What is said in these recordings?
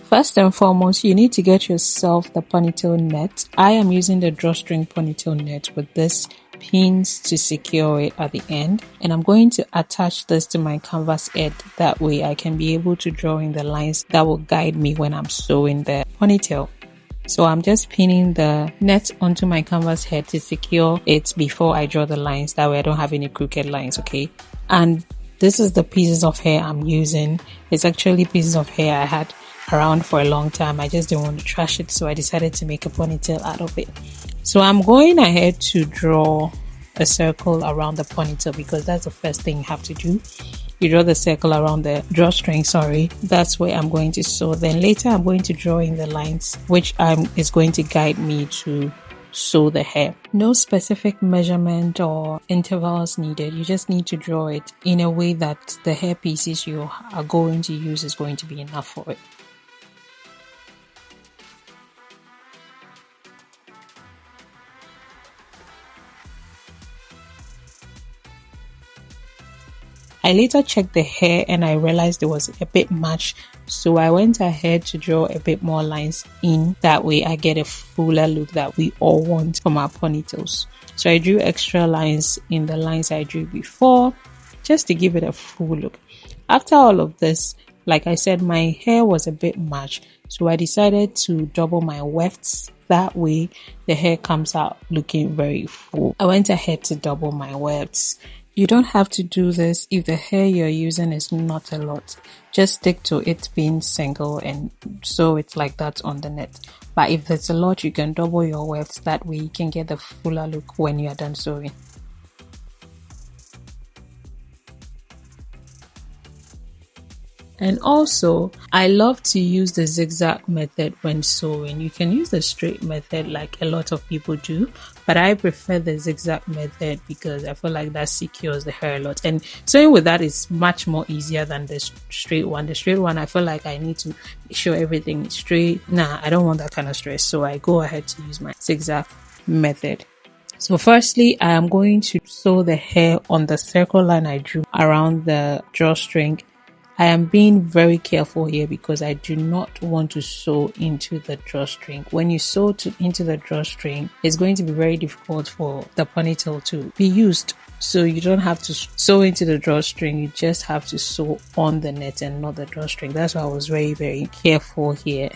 First and foremost, you need to get yourself the ponytail net. I am using the Drawstring Ponytail net with this pins to secure it at the end, and I'm going to attach this to my canvas head. That way I can be able to draw in the lines that will guide me when I'm sewing the ponytail. So I'm just pinning the net onto my canvas head to secure it before I draw the lines. That way I don't have any crooked lines, okay? And this is the pieces of hair I'm using. It's actually pieces of hair I had around for a long time. I just didn't want to trash it, so I decided to make a ponytail out of it. So I'm going ahead to draw a circle around the ponytail because that's the first thing you have to do. You draw the circle around the drawstring, that's where I'm going to sew. Then later I'm going to draw in the lines, which is going to guide me to sew the hair. No specific measurement or intervals needed. You just need to draw it in a way that the hair pieces you are going to use is going to be enough for it. I later checked the hair and I realized it was a bit much, so I went ahead to draw a bit more lines in. That way I get a fuller look that we all want from our ponytails. So I drew extra lines in the lines I drew before just to give it a full look. After all of this, like I said, my hair was a bit much, so I decided to double my wefts. That way the hair comes out looking very full. I went ahead to double my wefts. You don't have to do this if the hair you're using is not a lot. Just stick to it being single and sew it like that on the net. But if there's a lot, you can double your wefts. That way you can get the fuller look when you are done sewing. And also, I love to use the zigzag method when sewing. You can use the straight method like a lot of people do, but I prefer the zigzag method because I feel like that secures the hair a lot. And sewing with that is much more easier than the straight one. The straight one, I feel like I need to make sure everything is straight. Nah, I don't want that kind of stress, so I go ahead to use my zigzag method. So firstly, I am going to sew the hair on the circle line I drew around the drawstring. I am being very careful here because I do not want to sew into the drawstring. When you sew into the drawstring, it's going to be very difficult for the ponytail to be used. So you don't have to sew into the drawstring, you just have to sew on the net and not the drawstring. That's why I was very, very careful here.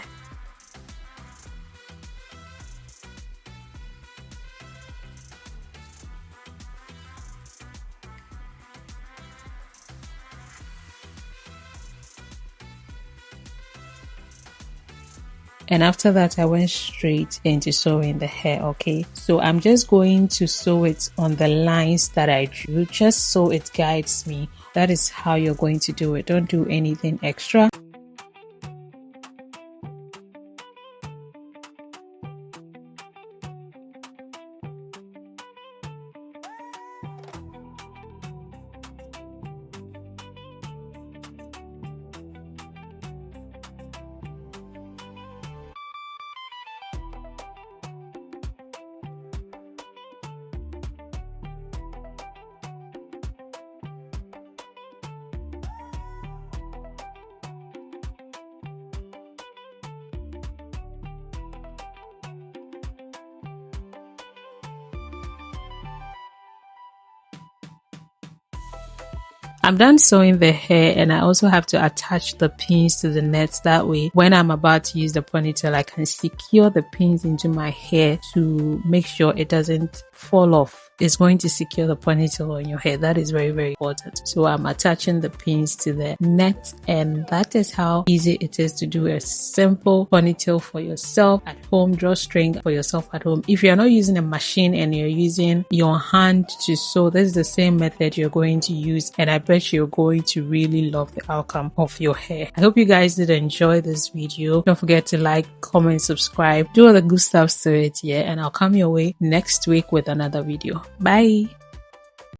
And after that, I went straight into sewing the hair, okay? So I'm just going to sew it on the lines that I drew, just so it guides me. That is how you're going to do it. Don't do anything extra. I'm done sewing the hair and I also have to attach the pins to the nets. That way, when I'm about to use the ponytail, I can secure the pins into my hair to make sure it doesn't fall off. It's going to secure the ponytail on your hair. That is very, very important. So I'm attaching the pins to the net, and that is how easy it is to do a simple ponytail for yourself at home, drawstring for yourself at home. If you're not using a machine and you're using your hand to sew, this is the same method you're going to use, and I bet you're going to really love the outcome of your hair. I hope you guys did enjoy this video. Don't forget to like, comment, subscribe, do all the good stuff to it, yeah, and I'll come your way next week with another video. Bye.